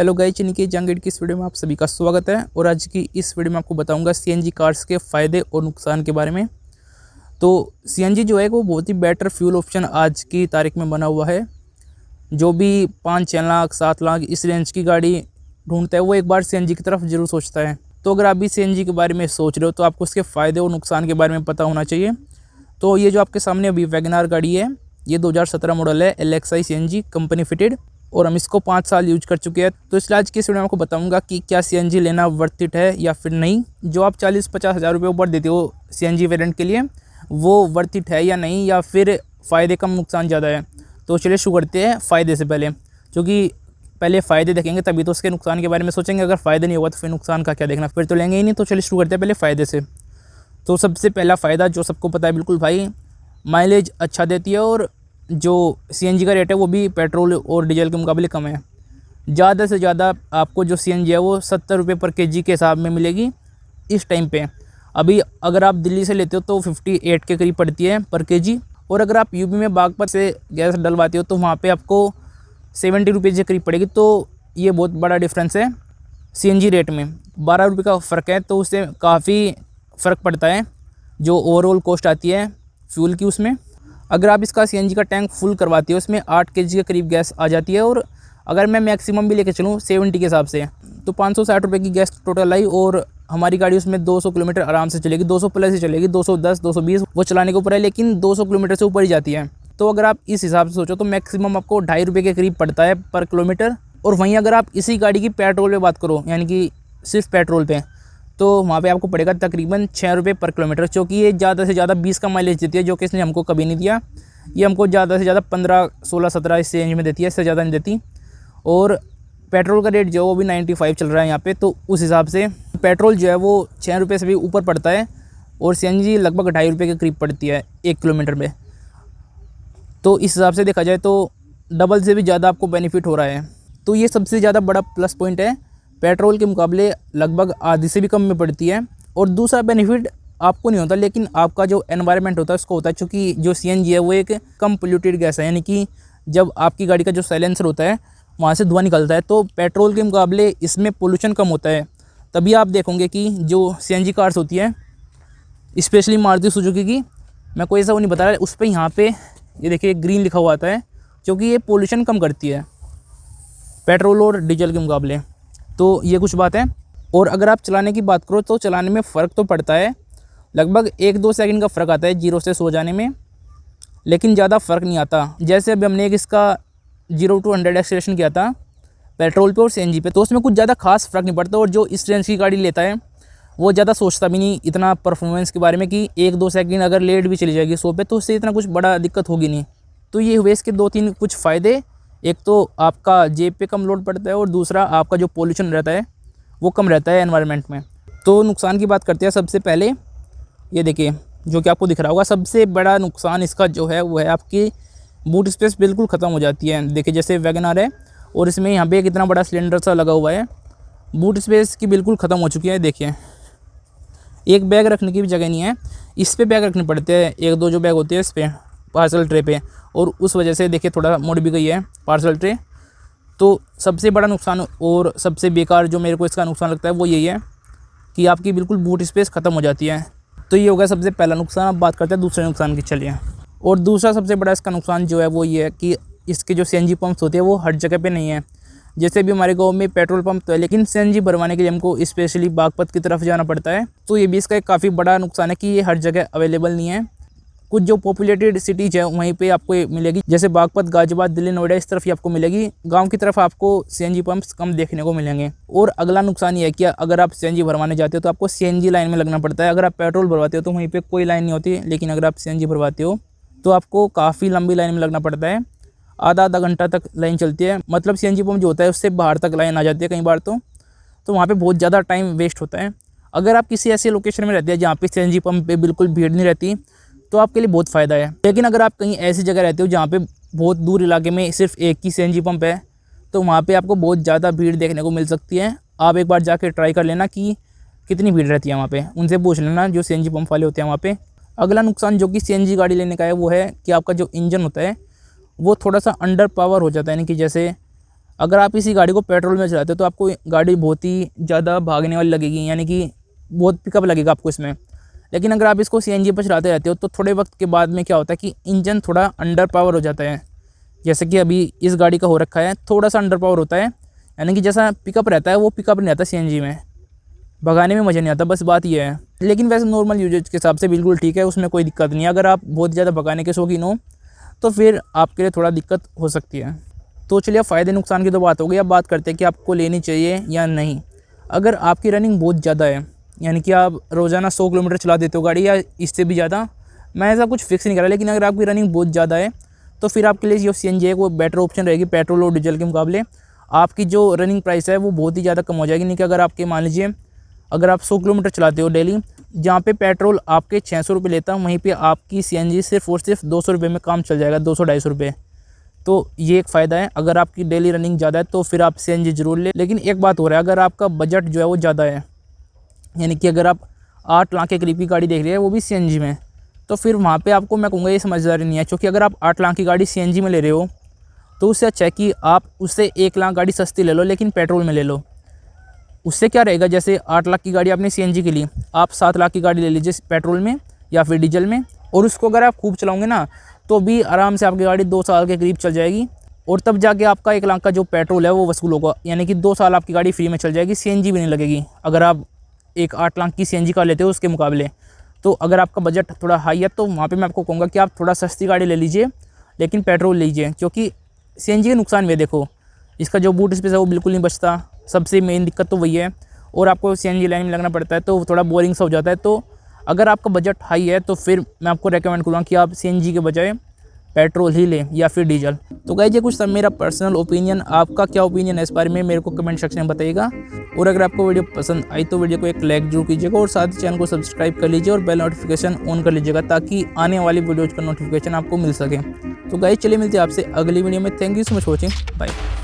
Hello guys, निकी जंगेट की इस video में आप सभी का स्वागत है। और आज की इस वीडियो में आपको बताऊंगा सीएनजी कार्स के फ़ायदे और नुकसान के बारे में। तो सीएनजी जो है वो बहुत ही बेटर फ्यूल ऑप्शन आज की तारीख में बना हुआ है। जो भी 5-6 लाख 7 लाख इस रेंज की गाड़ी ढूंढता है वो एक बार सीएनजी की तरफ जरूर सोचता है। तो अगर आप भी सीएनजी के बारे में सोच रहे हो तो आपको उसके फ़ायदे और नुकसान के बारे में पता होना चाहिए। तो ये जो आपके सामने अभी वैगनार गाड़ी है, ये 2017 मॉडल है, LXI CNG कंपनी फिटेड, और हम इसको 5 साल यूज कर चुके हैं। तो इसलिए आज की इस वीडियो में आपको बताऊंगा कि क्या सीएनजी लेना वर्थ इट है या फिर नहीं। जो आप 40-50 हज़ार रुपये ऊपर देते हो सीएनजी वेरिएंट के लिए, वो वर्थ इट है या नहीं, या फिर फ़ायदे कम नुकसान ज़्यादा है। तो चलिए शुरू करते हैं फ़ायदे से पहले, क्योंकि पहले फ़ायदे देखेंगे तभी तो उसके नुकसान के बारे में सोचेंगे। अगर फ़ायदे नहीं होगा तो फिर नुकसान का क्या देखना, फिर तो लेंगे ही नहीं। तो चलिए शुरू करते हैं पहले फ़ायदे से। तो सबसे पहला फ़ायदा जो सबको पता है बिल्कुल भाई, माइलेज अच्छा देती है और जो सीएनजी का रेट है वो भी पेट्रोल और डीजल के मुकाबले कम है। ज़्यादा से ज़्यादा आपको जो सीएनजी है वो 70 रुपये पर केजी के हिसाब में मिलेगी इस टाइम पे। अभी अगर आप दिल्ली से लेते हो तो 58 के करीब पड़ती है पर केजी, और अगर आप यूपी में बागपत से गैस डलवाते हो तो वहाँ पे आपको 70 रुपये के करीब पड़ेगी। तो ये बहुत बड़ा डिफरेंस है सीएनजी रेट में। 12 रुपये का फ़र्क है, तो उससे काफ़ी फ़र्क पड़ता है जो ओवरऑल कॉस्ट आती है फ्यूल की उसमें। अगर आप इसका सीएनजी का टैंक फुल करवाते हो उसमें 8 केजी के करीब गैस आ जाती है। और अगर मैं मैक्सिमम भी लेके चलूँ 70 के हिसाब से तो 560 रुपये की गैस टोटल आई, और हमारी गाड़ी उसमें 200 किलोमीटर आराम से चलेगी, 200 प्लस ही चलेगी, 210 220 वो चलाने के ऊपर है, लेकिन 200 किलोमीटर से ऊपर ही जाती है। तो अगर आप इस हिसाब से सोचो तो मैक्सिमम आपको 2.5 रुपये के करीब पड़ता है पर किलोमीटर। और वहीं अगर आप इसी गाड़ी की पेट्रोल पे बात करो, यानी कि सिर्फ पेट्रोल पे, तो वहाँ पे आपको पड़ेगा तकरीबन 6 रुपये पर किलोमीटर, क्योंकि ये ज़्यादा से ज़्यादा 20 का माइलेज देती है, जो कि इसने हमको कभी नहीं दिया। ये हमको ज़्यादा से ज़्यादा 15 16 17 इस रेंज में देती है, इससे ज़्यादा नहीं देती। और पेट्रोल का रेट जो है वो भी 95 चल रहा है यहाँ पे, तो उस हिसाब से पेट्रोल जो है वो 6 रुपये से भी ऊपर पड़ता है, और सीएनजी लगभग 2.5 रुपये के करीब पड़ती है 1 किलोमीटर में। तो इस हिसाब से देखा जाए तो डबल से भी ज़्यादा आपको बेनिफिट हो रहा है। तो ये सबसे ज़्यादा बड़ा प्लस पॉइंट है, पेट्रोल के मुकाबले लगभग आधी से भी कम में पड़ती है। और दूसरा बेनिफिट आपको नहीं होता, लेकिन आपका जो एनवायरनमेंट होता है उसको होता है, क्योंकि जो सीएनजी है वो एक कम पोल्यूटेड गैस है, यानी कि जब आपकी गाड़ी का जो साइलेंसर होता है वहाँ से धुआं निकलता है, तो पेट्रोल के मुकाबले इसमें पोल्यूशन कम होता है। तभी आप देखोगे कि जो सीएनजी कार्स होती है, स्पेशली मारुति सुजुकी की, मैं कोई ऐसा वो नहीं बता रहा, उस पर यहाँ पे ये देखिए ग्रीन लिखा हुआ आता है, क्योंकि ये पोल्यूशन कम करती है पेट्रोल और डीजल के मुकाबले। तो ये कुछ बात है। और अगर आप चलाने की बात करो तो चलाने में फ़र्क तो पड़ता है, लगभग 1-2 सेकंड का फ़र्क आता है 0 से 100 जाने में, लेकिन ज़्यादा फ़र्क नहीं आता। जैसे अभी हमने एक इसका 0 to 100 एक्सेलरेशन किया था पेट्रोल पे और सीएनजी पे, तो उसमें कुछ ज़्यादा खास फ़र्क नहीं पड़ता। और जो इस रेंज की गाड़ी लेता है वो ज़्यादा सोचता भी नहीं इतना परफॉर्मेंस के बारे में, कि 1-2 सेकंड अगर लेट भी चली जाएगी 100 पे तो उससे इतना कुछ बड़ा दिक्कत होगी नहीं। तो ये हुए इसके 2-3 कुछ फ़ायदे। एक तो आपका जेब पे कम लोड पड़ता है, और दूसरा आपका जो पोल्यूशन रहता है वो कम रहता है एनवायरनमेंट में। तो नुकसान की बात करते हैं। सबसे पहले ये देखिए जो कि आपको दिख रहा होगा, सबसे बड़ा नुकसान इसका जो है वो है आपकी बूट स्पेस बिल्कुल ख़त्म हो जाती है। देखिए जैसे वैगनार है और इसमें यहाँ पे एक इतना बड़ा सिलेंडर सा लगा हुआ है, बूट स्पेस की बिल्कुल ख़त्म हो चुकी है। देखिए एक बैग रखने की भी जगह नहीं है, इस पर बैग रखने पड़ते हैं, 1-2 जो बैग होते हैं इस पर पार्सल ट्रे पे, और उस वजह से देखिए थोड़ा मोड़ भी गई है पार्सल ट्रे। तो सबसे बड़ा नुकसान और सबसे बेकार जो मेरे को इसका नुकसान लगता है वो यही है कि आपकी बिल्कुल बूट स्पेस ख़त्म हो जाती है। तो ये होगा सबसे पहला नुकसान। अब बात करते हैं दूसरे नुकसान की, चलिए। और दूसरा सबसे बड़ा इसका नुकसान जो है वो ये है कि इसके जो सीएनजी पंप्स होते हैं वो हर जगह पे नहीं है। जैसे भी हमारे गांव में पेट्रोल पंप तो है, लेकिन सीएनजी भरवाने के लिए हमको स्पेशली बागपत की तरफ जाना पड़ता है। तो ये भी इसका एक काफ़ी बड़ा नुकसान है कि ये हर जगह अवेलेबल नहीं है। कुछ जो पॉपुलेटेड सिटीज़ है वहीं पे आपको मिलेगी, जैसे बागपत, गाजियाबाद, दिल्ली, नोएडा, इस तरफ ही आपको मिलेगी। गांव की तरफ आपको सीएनजी पंप्स कम देखने को मिलेंगे। और अगला नुकसान ये है कि अगर आप सीएनजी भरवाने जाते हो तो आपको सीएनजी लाइन में लगना पड़ता है। अगर आप पेट्रोल भरवाते हो तो वहीं पे कोई लाइन नहीं होती, लेकिन अगर आप सीएनजी भरवाते हो तो आपको काफ़ी लंबी लाइन में लगना पड़ता है, आधा घंटा तक लाइन चलती है। मतलब सीएनजी पंप जो होता है उससे बाहर तक लाइन आ जाती है कई बार, तो वहाँ पर बहुत ज़्यादा टाइम वेस्ट होता है। अगर आप किसी ऐसे लोकेशन में रहते हैं जहाँ पर सीएनजी पंप पर बिल्कुल भीड़ नहीं रहती तो आपके लिए बहुत फ़ायदा है। लेकिन अगर आप कहीं ऐसी जगह रहते हो जहाँ पे बहुत दूर इलाके में सिर्फ एक ही सीएनजी पंप है, तो वहाँ पे आपको बहुत ज़्यादा भीड़ देखने को मिल सकती है। आप एक बार जाके ट्राई कर लेना कि कितनी भीड़ रहती है वहाँ पे, उनसे पूछ लेना जो सीएनजी पंप वाले होते हैं वहाँ पे। अगला नुकसान जो कि सीएनजी गाड़ी लेने का है वो है कि आपका जो इंजन होता है वो थोड़ा सा अंडर पावर हो जाता है, यानी कि जैसे अगर आप इसी गाड़ी को पेट्रोल में चलाते हो तो आपको गाड़ी बहुत ही ज़्यादा भागने वाली लगेगी, यानी कि बहुत पिकअप लगेगा आपको इसमें। लेकिन अगर आप इसको सीएनजी पर चलाते रहते हो तो थोड़े वक्त के बाद में क्या होता है कि इंजन थोड़ा अंडर पावर हो जाता है, जैसे कि अभी इस गाड़ी का हो रखा है, थोड़ा सा अंडर पावर होता है, यानी कि जैसा पिकअप रहता है वो पिकअप नहीं आता सीएनजी में, भगाने में मज़ा नहीं आता, बस बात यह है। लेकिन वैसे नॉर्मल यूजेज के हिसाब से बिल्कुल ठीक है, उसमें कोई दिक्कत नहीं है। अगर आप बहुत ज़्यादा भगाने के शौकीन हो तो फिर आपके लिए थोड़ा दिक्कत हो सकती है। तो चलिए, फ़ायदे नुकसान की तो बात हो गई, अब बात करते हैं कि आपको लेनी चाहिए या नहीं। अगर आपकी रनिंग बहुत ज़्यादा है, यानी कि आप रोज़ाना 100 किलोमीटर चला देते हो गाड़ी या इससे भी ज़्यादा, मैं ऐसा कुछ फिक्स नहीं कर रहा, लेकिन अगर आपकी रनिंग बहुत ज़्यादा है तो फिर आपके लिए जो सीएनजी है वो बेटर ऑप्शन रहेगी पेट्रोल और डीजल के मुकाबले। आपकी जो रनिंग प्राइस है वो बहुत ही ज़्यादा कम हो जाएगी। नहीं कि अगर आपके मान लीजिए अगर आप 100 किलोमीटर चलाते हो डेली, जहाँ पे पेट्रोल आपके 600 रुपये लेता है, वहीं पे आपकी सीएनजी सिर्फ और सिर्फ 200 रुपये में काम चल जाएगा, 200-250 रुपये। तो ये एक फ़ायदा है। अगर आपकी डेली रनिंग ज़्यादा है तो फिर आप सीएनजी ज़रूर ले। लेकिन एक बात हो रहा है, अगर आपका बजट जो है वो ज़्यादा है, यानी कि अगर आप 8 लाख के करीब की गाड़ी देख रहे हैं वो भी सीएनजी में, तो फिर वहाँ पे आपको मैं कहूँगा ये समझदारी नहीं है। क्योंकि अगर आप 8 लाख की गाड़ी सीएनजी में ले रहे हो तो उससे अच्छा है कि आप उससे 1 लाख गाड़ी सस्ती ले लो लेकिन पेट्रोल में ले लो। उससे क्या रहेगा, जैसे 8 लाख की गाड़ी आपने सीएनजी के लिए, आप 7 लाख की गाड़ी ले लीजिए पेट्रोल में या फिर डीजल में, और उसको अगर आप खूब चलाओगे ना तो भी आराम से आपकी गाड़ी 2 साल के करीब चल जाएगी, और तब जाके आपका 1 लाख का जो पेट्रोल है वो वसूल होगा। यानी कि 2 साल आपकी गाड़ी फ्री में चल जाएगी, सीएनजी भी नहीं लगेगी अगर आप एक 8 लाख की सीएनजी कार लेते हो उसके मुकाबले। तो अगर आपका बजट थोड़ा हाई है तो वहाँ पे मैं आपको कहूँगा कि आप थोड़ा सस्ती गाड़ी ले लीजिए लेकिन पेट्रोल लीजिए। क्योंकि सीएनजी के नुकसान भी है, देखो इसका जो बूट स्पेस है वो बिल्कुल नहीं बचता, सबसे मेन दिक्कत तो वही है, और आपको सीएनजी लाइन में लगना पड़ता है तो थोड़ा बोरिंग सा हो जाता है। तो अगर आपका बजट हाई है तो फिर मैं आपको रेकमेंड करूँगा कि आप सीएनजी के बजाय पेट्रोल ही लें या फिर डीजल। तो गाइस ये कुछ सब मेरा पर्सनल ओपिनियन, आपका क्या ओपिनियन है इस बारे में मेरे को कमेंट सेक्शन में बताइएगा। और अगर आपको वीडियो पसंद आई तो वीडियो को एक लाइक जरूर कीजिएगा, और साथ ही चैनल को सब्सक्राइब कर लीजिए और बेल नोटिफिकेशन ऑन कर लीजिएगा ताकि आने वाली वीडियोज़ का नोटिफिकेशन आपको मिल सके। तो गाइस चलिए मिलते हैं आपसे अगली वीडियो में। Thank you so much watching, bye.